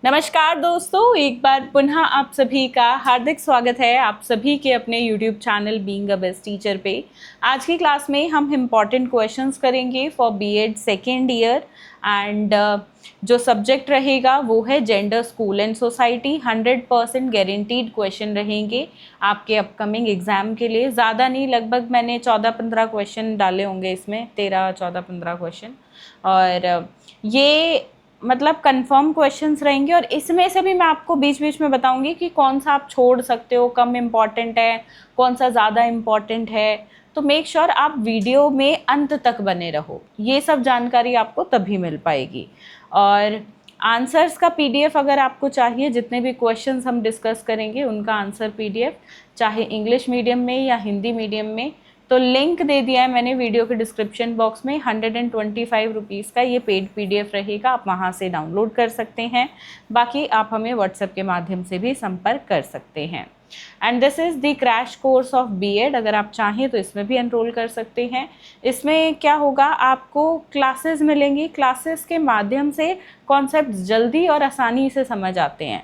नमस्कार दोस्तों, एक बार पुनः आप सभी का हार्दिक स्वागत है आप सभी के अपने YouTube channel being a best teacher पे। आज की क्लास में हम इम्पॉर्टेंट क्वेश्चंस करेंगे for BEd second year and जो सब्जेक्ट रहेगा वो है gender, school and society. 100% guaranteed question रहेंगे आपके अपकमिंग एग्ज़ाम के लिए। ज़्यादा नहीं, लगभग मैंने 14-15 क्वेश्चन डाले होंगे इसमें, 13-14-15 क्वेश्चन। और ये मतलब कंफर्म क्वेश्चंस रहेंगे और इसमें से भी मैं आपको बीच बीच में बताऊंगी कि कौन सा आप छोड़ सकते हो, कम इम्पॉर्टेंट है, कौन सा ज़्यादा इम्पॉर्टेंट है। तो मेक श्योर आप वीडियो में अंत तक बने रहो, ये सब जानकारी आपको तभी मिल पाएगी। और आंसर्स का पीडीएफ अगर आपको चाहिए, जितने भी क्वेश्चंस हम डिस्कस करेंगे उनका आंसर पीडीएफ, चाहे इंग्लिश मीडियम में या हिंदी मीडियम में, तो लिंक दे दिया है मैंने वीडियो के डिस्क्रिप्शन बॉक्स में। 125 रुपीज़ का ये पेड पीडीएफ रहेगा, आप वहाँ से डाउनलोड कर सकते हैं। बाकी आप हमें व्हाट्सएप के माध्यम से भी संपर्क कर सकते हैं। And this is the crash course of BEd. अगर आप चाहें तो इसमें भी एनरोल कर सकते हैं। इसमें क्या होगा, आपको क्लासेस मिलेंगी, क्लासेस के माध्यम से कॉन्सेप्ट जल्दी और आसानी से समझ आते हैं।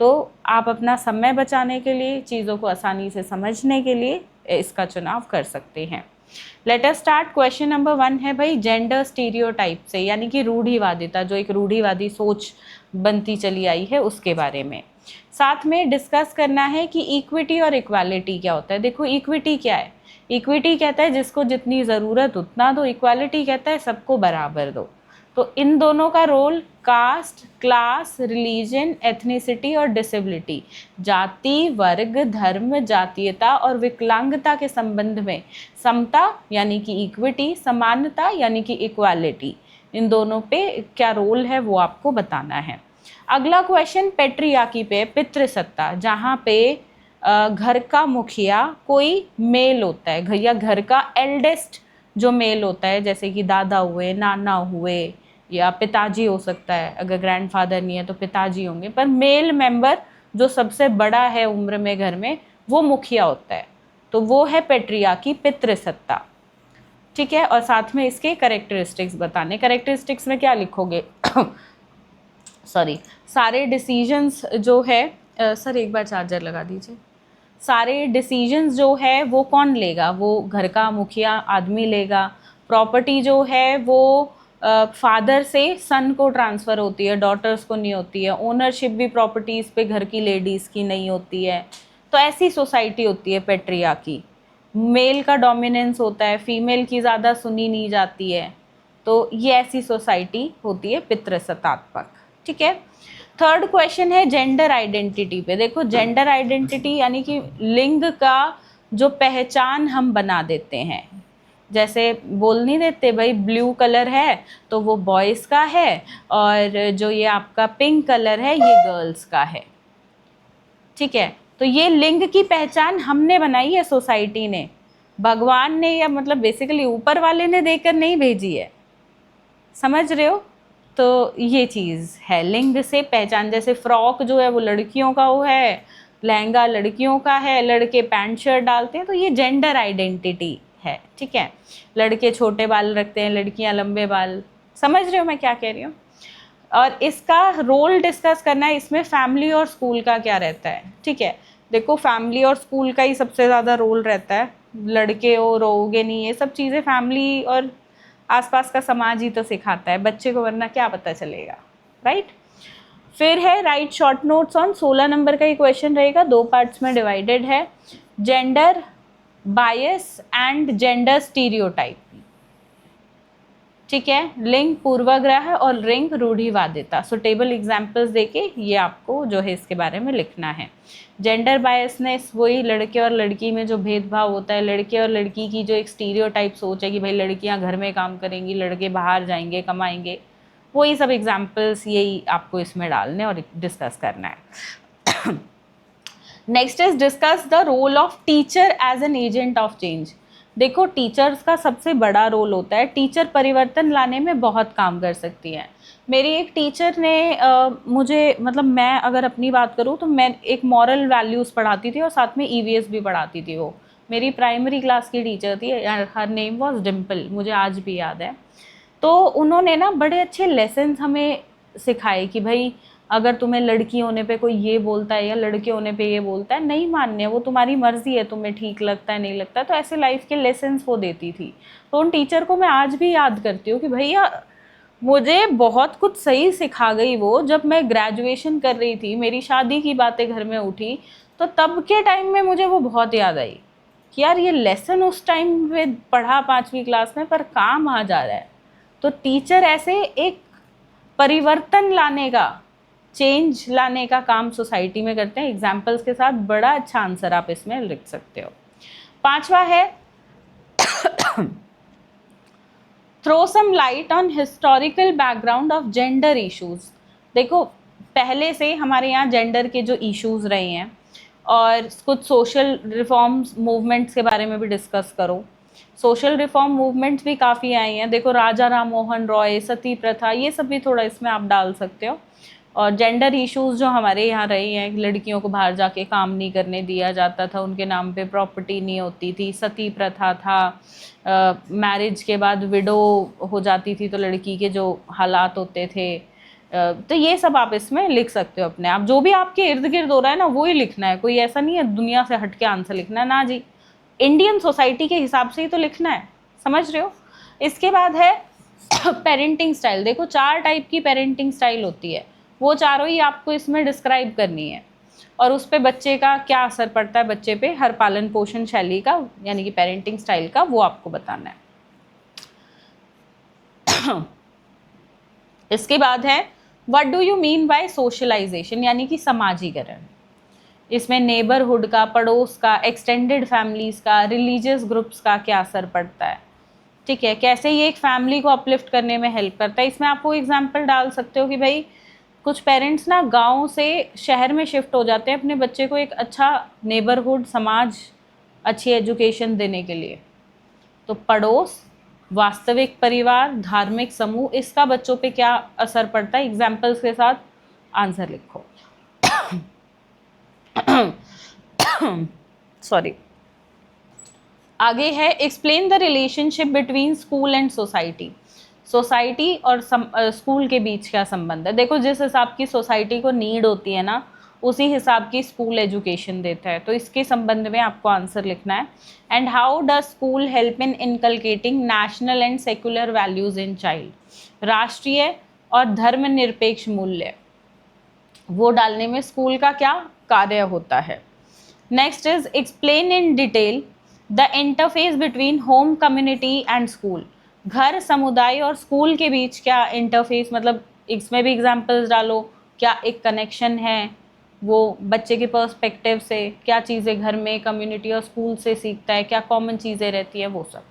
तो आप अपना समय बचाने के लिए, चीज़ों को आसानी से समझने के लिए इसका चुनाव कर सकते हैं। Let us start. Question number 1 है भाई, जेंडर स्टीरियोटाइप से, यानी कि रूढ़िवादिता, जो एक रूढ़िवादी सोच बनती चली आई है उसके बारे में। साथ में डिस्कस करना है कि इक्विटी और इक्वालिटी क्या होता है। देखो, इक्विटी क्या है? इक्विटी कहता है जिसको जितनी ज़रूरत उतना दो, इक्वालिटी कहता है सबको बराबर दो। तो इन दोनों का role caste, class, religion, ethnicity और डिसेबिलिटी, जाति, वर्ग, धर्म, जातीयता और विकलांगता के संबंध में समता यानी कि इक्विटी, समानता यानी कि इक्वालिटी, इन दोनों पे क्या रोल है वो आपको बताना है। अगला क्वेश्चन पेट्रियार्की पे, पितृसत्ता, जहाँ पे घर का मुखिया कोई मेल होता है, या घर का एल्डेस्ट जो मेल होता है, जैसे कि दादा हुए, नाना हुए, या पिताजी हो सकता है, अगर ग्रैंडफादर नहीं है तो पिताजी होंगे, पर मेल मेंबर जो सबसे बड़ा है उम्र में घर में, वो मुखिया होता है। तो वो है पेट्रियार्की, पितृसत्ता। ठीक है, और साथ में इसके कैरेक्टरिस्टिक्स बताने। कैरेक्टरिस्टिक्स में क्या लिखोगे? सॉरी, सारे डिसीजंस जो है, सर एक बार चार्जर लगा दीजिए। सारे डिसीजंस जो है वो कौन लेगा? वो घर का मुखिया आदमी लेगा। प्रॉपर्टी जो है वो फादर से सन को ट्रांसफ़र होती है, डॉटर्स को नहीं होती है। ओनरशिप भी प्रॉपर्टीज़ पे घर की लेडीज़ की नहीं होती है। तो ऐसी सोसाइटी होती है पेट्रियार्की। मेल का डोमिनेंस होता है, फीमेल की ज़्यादा सुनी नहीं जाती है। तो ये ऐसी सोसाइटी होती है पितृसत्तात्मक। ठीक है। थर्ड क्वेश्चन है जेंडर आइडेंटिटी पे। देखो, जेंडर आइडेंटिटी यानी कि लिंग का जो पहचान हम बना देते हैं, जैसे बोल नहीं देते भाई ब्लू कलर है तो वो बॉयज़ का है, और जो ये आपका पिंक कलर है ये गर्ल्स का है। ठीक है, तो ये लिंग की पहचान हमने बनाई है, सोसाइटी ने, भगवान ने, या मतलब बेसिकली ऊपर वाले ने देकर नहीं भेजी है। समझ रहे हो? तो ये चीज़ है, लिंग से पहचान। जैसे फ्रॉक जो है वो लड़कियों का वो है, लहंगा लड़कियों का है, लड़के पैंट शर्ट डालते हैं, तो ये जेंडर आइडेंटिटी है। ठीक है, लड़के छोटे बाल रखते हैं, लड़कियां लंबे बाल। समझ रहे हो मैं क्या कह रही हूँ? और इसका रोल डिस्कस करना है, इसमें फैमिली और स्कूल का क्या रहता है। ठीक है, देखो फैमिली और स्कूल का ही सबसे ज़्यादा रोल रहता है। लड़के हो, रहोगे नहीं, ये सब चीज़ें फैमिली और आसपास का समाज ही तो सिखाता है बच्चे को, वरना क्या पता चलेगा, राइट। फिर है right short notes on, 16 number का ही क्वेश्चन रहेगा, 2 पार्ट्स में डिवाइडेड है। Gender bias and gender stereotype. ठीक है, लिंग पूर्वाग्रह और लिंग रूढ़िवादिता। सुटेबल एग्जाम्पल्स देके ये आपको जो है इसके बारे में लिखना है। जेंडर बायसनेस वही लड़के और लड़की में जो भेदभाव होता है, लड़के और लड़की की जो एक स्टीरियोटाइप सोच है कि भाई लड़कियां घर में काम करेंगी, लड़के बाहर जाएंगे कमाएंगे, वही सब एग्जाम्पल्स यही आपको इसमें डालने और डिस्कस करना है। Next is discuss the role of teacher as an agent of change. देखो, टीचर्स का सबसे बड़ा रोल होता है, टीचर परिवर्तन लाने में बहुत काम कर सकती है। मेरी एक टीचर ने मुझे, मतलब मैं अगर अपनी बात करूँ तो मैं एक मॉरल वैल्यूज़ पढ़ाती थी और साथ में ईवीएस भी पढ़ाती थी। वो मेरी प्राइमरी क्लास की टीचर थी, हर नेम वॉज डिम्पल, मुझे आज भी याद है। तो उन्होंने ना बड़े अच्छे लेसन्स हमें सिखाए कि भाई अगर तुम्हें लड़की होने पे कोई ये बोलता है या लड़के होने पे ये बोलता है, नहीं मानने हैं, वो तुम्हारी मर्जी है, तुम्हें ठीक लगता है नहीं लगता है। तो ऐसे लाइफ के लेसन्स वो देती थी। तो उन टीचर को मैं आज भी याद करती हूँ कि भैया मुझे बहुत कुछ सही सिखा गई वो। जब मैं ग्रेजुएशन कर रही थी, मेरी शादी की बातें घर में उठी, तो तब के टाइम में मुझे वो बहुत याद आई कि यार ये लेसन उस टाइम पे पढ़ा 5वीं क्लास में, पर काम आ जा रहा है। तो टीचर ऐसे एक परिवर्तन लाने का, चेंज लाने का काम सोसाइटी में करते हैं। एग्जाम्पल्स के साथ बड़ा अच्छा आंसर आप इसमें लिख सकते हो। 5वां है throw some light on historical background of gender issues. देखो पहले से हमारे यहाँ जेंडर के जो इश्यूज रहे हैं, और कुछ सोशल रिफॉर्म्स मूवमेंट्स के बारे में भी डिस्कस करो। सोशल रिफॉर्म मूवमेंट्स भी काफ़ी आए हैं, देखो राजा राम मोहन रॉय, सती प्रथा, ये सब भी थोड़ा इसमें आप डाल सकते हो। और जेंडर इश्यूज जो हमारे यहाँ रही हैं, लड़कियों को बाहर जाके काम नहीं करने दिया जाता था, उनके नाम पे प्रॉपर्टी नहीं होती थी, सती प्रथा था, मैरिज के बाद विडो हो जाती थी तो लड़की के जो हालात होते थे। तो ये सब आप इसमें लिख सकते हो अपने आप। जो भी आपके इर्द गिर्द हो रहा है ना, वो ही लिखना है। कोई ऐसा नहीं है दुनिया से हट के आंसर लिखना है, ना जी, इंडियन सोसाइटी के हिसाब से ही तो लिखना है, समझ रहे हो। इसके बाद है पेरेंटिंग स्टाइल। देखो 4 टाइप की पेरेंटिंग स्टाइल होती है, वो चारों ही आपको इसमें डिस्क्राइब करनी है, और उस पे बच्चे का क्या असर पड़ता है, बच्चे पे हर पालन पोषण शैली का, यानी कि पेरेंटिंग स्टाइल का, वो आपको बताना है। इसके बाद है what do you mean by socialization, यानी कि समाजीकरण। इसमें नेबरहुड का, पड़ोस का, एक्सटेंडेड फैमिलीज का, रिलीजियस ग्रुप्स का क्या असर पड़ता है, ठीक है, कैसे ये एक फैमिली को अपलिफ्ट करने में हेल्प करता है। इसमें आप वो एग्जाम्पल डाल सकते हो कि भाई कुछ पेरेंट्स ना गांव से शहर में शिफ्ट हो जाते हैं अपने बच्चे को एक अच्छा नेबरहुड, समाज, अच्छी एजुकेशन देने के लिए। तो पड़ोस, वास्तविक परिवार, धार्मिक समूह, इसका बच्चों पे क्या असर पड़ता है, एग्जाम्पल्स के साथ आंसर लिखो। सॉरी। आगे है explain the relationship between school and society. Society और स्कूल के बीच क्या संबंध है। देखो जिस हिसाब की सोसाइटी को नीड होती है ना, उसी हिसाब की स्कूल एजुकेशन देता है। तो इसके संबंध में आपको आंसर लिखना है। And how does school help in inculcating national and secular values in child. राष्ट्रीय और धर्मनिरपेक्ष मूल्य वो डालने में स्कूल का क्या कार्य होता है। Next is explain in detail the interface between home, community and school. घर, समुदाय और स्कूल के बीच क्या इंटरफेस, मतलब इसमें भी एग्जांपल्स डालो, क्या एक कनेक्शन है वो बच्चे के पर्सपेक्टिव से, क्या चीज़ें घर में कम्युनिटी और स्कूल से सीखता है, क्या कॉमन चीज़ें रहती हैं, वो सब।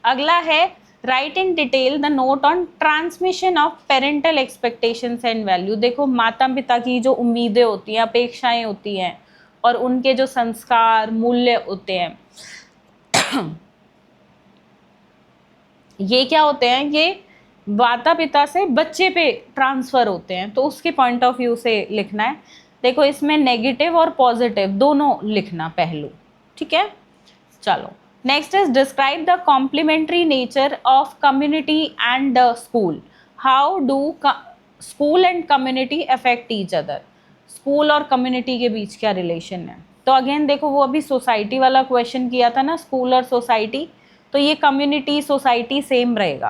अगला है right in detail the note on transmission of parental expectations and value. देखो माता पिता की जो उम्मीदें होती हैं, अपेक्षाएं होती हैं, और उनके जो संस्कार, मूल्य होते हैं, ये क्या होते हैं, ये माता पिता से बच्चे पे ट्रांसफर होते हैं। तो उसके पॉइंट ऑफ व्यू से लिखना है। देखो इसमें नेगेटिव और पॉजिटिव दोनों लिखना पहलू, ठीक है। चलो next is describe the complementary nature of community and the school. How do school and community affect each other. School और कम्युनिटी के बीच क्या रिलेशन है। तो अगेन देखो वो अभी सोसाइटी वाला क्वेश्चन किया था ना, स्कूल और सोसाइटी, तो ये कम्युनिटी सोसाइटी सेम रहेगा।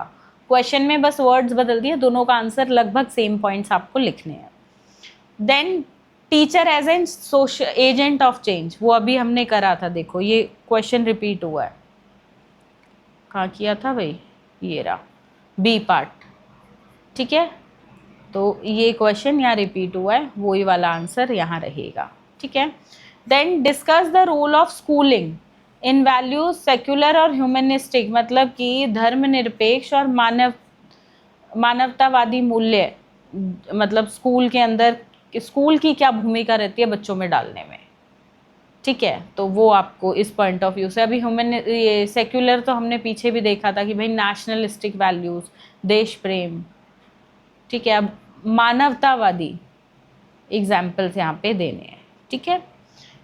क्वेश्चन में बस वर्ड्स बदल दिए, दोनों का आंसर लगभग सेम पॉइंट्स आपको लिखने हैं। Then teacher as an social agent of change, वो अभी हमने करा था। देखो ये क्वेश्चन रिपीट हुआ है, कहाँ किया था भाई, ये रहा बी पार्ट, ठीक है। तो ये क्वेश्चन यहाँ रिपीट हुआ है, वही वाला आंसर यहाँ रहेगा, ठीक है। Then discuss the role of schooling in values secular और ह्यूमनिस्टिक, मतलब कि धर्मनिरपेक्ष और मानवतावादी मूल्य, मतलब स्कूल के अंदर स्कूल की क्या भूमिका रहती है बच्चों में डालने में, ठीक है। तो वो आपको इस पॉइंट ऑफ व्यू से, अभी ये सेक्युलर तो हमने पीछे भी देखा था कि भाई नेशनलिस्टिक वैल्यूज, देश प्रेम, ठीक है। अब मानवतावादी एग्जाम्पल्स यहाँ पे देने हैं, ठीक है।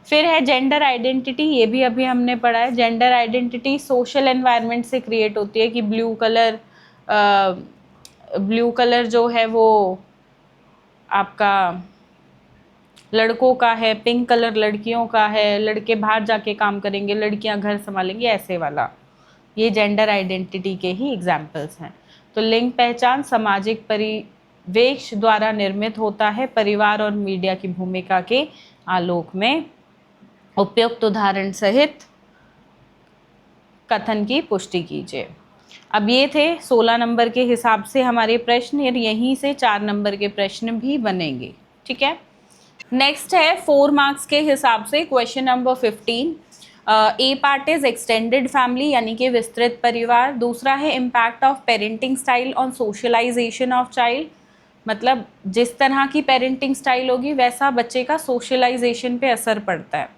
फिर है जेंडर आइडेंटिटी, ये भी अभी हमने पढ़ा है। जेंडर आइडेंटिटी सोशल एनवायरनमेंट से क्रिएट होती है कि ब्लू कलर जो है वो आपका लड़कों का है, पिंक कलर लड़कियों का है, लड़के बाहर जाके काम करेंगे, लड़कियां घर संभालेंगी, ऐसे वाला। ये जेंडर आइडेंटिटी के ही एग्जाम्पल्स हैं। तो लिंग पहचान सामाजिक परिवेश द्वारा निर्मित होता है, परिवार और मीडिया की भूमिका के आलोक में। उपयुक्त उदाहरण सहित कथन की पुष्टि कीजिए। अब ये थे 16 नंबर के हिसाब से हमारे प्रश्न, और यहीं से 4 नंबर के प्रश्न भी बनेंगे। ठीक है, नेक्स्ट है 4 मार्क्स के हिसाब से question number 15। A part is extended family यानी कि विस्तृत परिवार। दूसरा है impact of parenting style on socialization of child, मतलब जिस तरह की पेरेंटिंग स्टाइल होगी वैसा बच्चे का सोशलाइजेशन पे असर पड़ता है।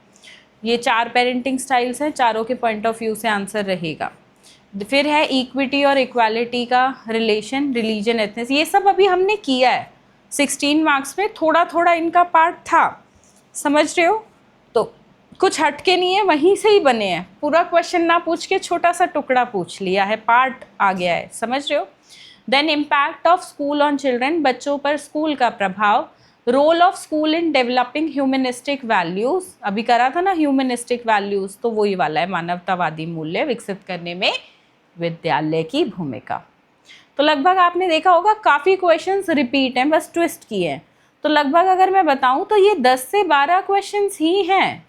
ये 4 पेरेंटिंग स्टाइल्स हैं, चारों के पॉइंट ऑफ व्यू से आंसर रहेगा। फिर है इक्विटी और इक्वालिटी का रिलेशन, रिलीजन, एथनिस, ये सब अभी हमने किया है 16 मार्क्स में, थोड़ा थोड़ा इनका पार्ट था, समझ रहे हो। तो कुछ हटके नहीं है, वहीं से ही बने हैं, पूरा क्वेश्चन ना पूछ के छोटा सा टुकड़ा पूछ लिया है, पार्ट आ गया है, समझ रहे हो। Then impact of school on children, बच्चों पर स्कूल का प्रभाव। Role of school in developing humanistic values, अभी करा था ना ह्यूमनिस्टिक वैल्यूज, तो वही वाला है, मानवतावादी मूल्य विकसित करने में विद्यालय की भूमिका। तो लगभग आपने देखा होगा काफ़ी क्वेश्चंस रिपीट हैं, बस ट्विस्ट किए हैं। तो लगभग अगर मैं बताऊं तो ये 10 से 12 क्वेश्चंस ही हैं,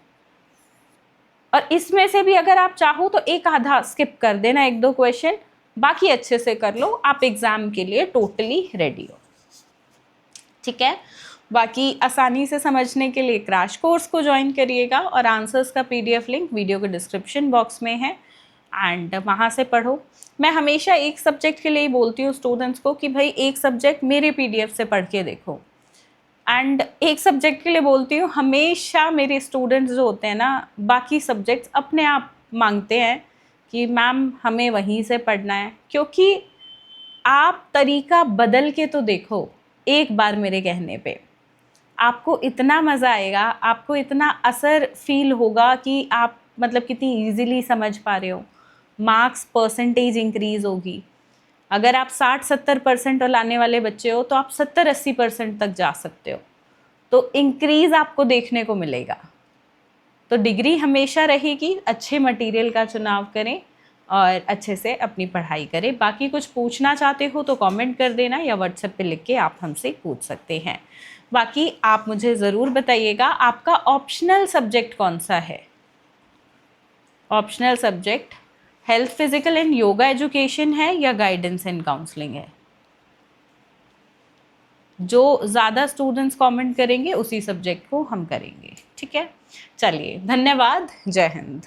और इसमें से भी अगर आप चाहो तो एक आधा स्किप कर देना, 1-2 क्वेश्चन, बाकी अच्छे से कर लो, आप एग्जाम के लिए टोटली रेडी हो। ठीक है, बाकी आसानी से समझने के लिए क्रैश कोर्स को ज्वाइन करिएगा, और आंसर्स का PDF लिंक वीडियो के डिस्क्रिप्शन बॉक्स में है, एंड वहाँ से पढ़ो। मैं हमेशा एक सब्जेक्ट के लिए ही बोलती हूँ स्टूडेंट्स को कि भाई एक सब्जेक्ट मेरे PDF से पढ़ के देखो, एंड एक सब्जेक्ट के लिए बोलती हूँ हमेशा मेरे स्टूडेंट्स जो होते हैं ना, बाकी सब्जेक्ट्स अपने आप मांगते हैं कि मैम हमें वहीं से पढ़ना है, क्योंकि आप तरीका बदल के तो देखो एक बार मेरे कहने पे, आपको इतना मज़ा आएगा, आपको इतना असर फील होगा कि आप मतलब कितनी ईजीली समझ पा रहे हो, मार्क्स परसेंटेज इंक्रीज़ होगी। अगर आप 60-70% लाने वाले बच्चे हो तो आप 70-80% तक जा सकते हो, तो इंक्रीज़ आपको देखने को मिलेगा। तो डिग्री हमेशा रहेगी, अच्छे मटेरियल का चुनाव करें और अच्छे से अपनी पढ़ाई करें। बाकी कुछ पूछना चाहते हो तो कमेंट कर देना, या व्हाट्सएप पे लिख के आप हमसे पूछ सकते हैं। बाकी आप मुझे ज़रूर बताइएगा आपका ऑप्शनल सब्जेक्ट कौन सा है। Optional subject health, physical and yoga education है या गाइडेंस एंड काउंसलिंग है। जो ज़्यादा स्टूडेंट्स कमेंट करेंगे उसी सब्जेक्ट को हम करेंगे। ठीक है, चलिए, धन्यवाद, जय हिंद।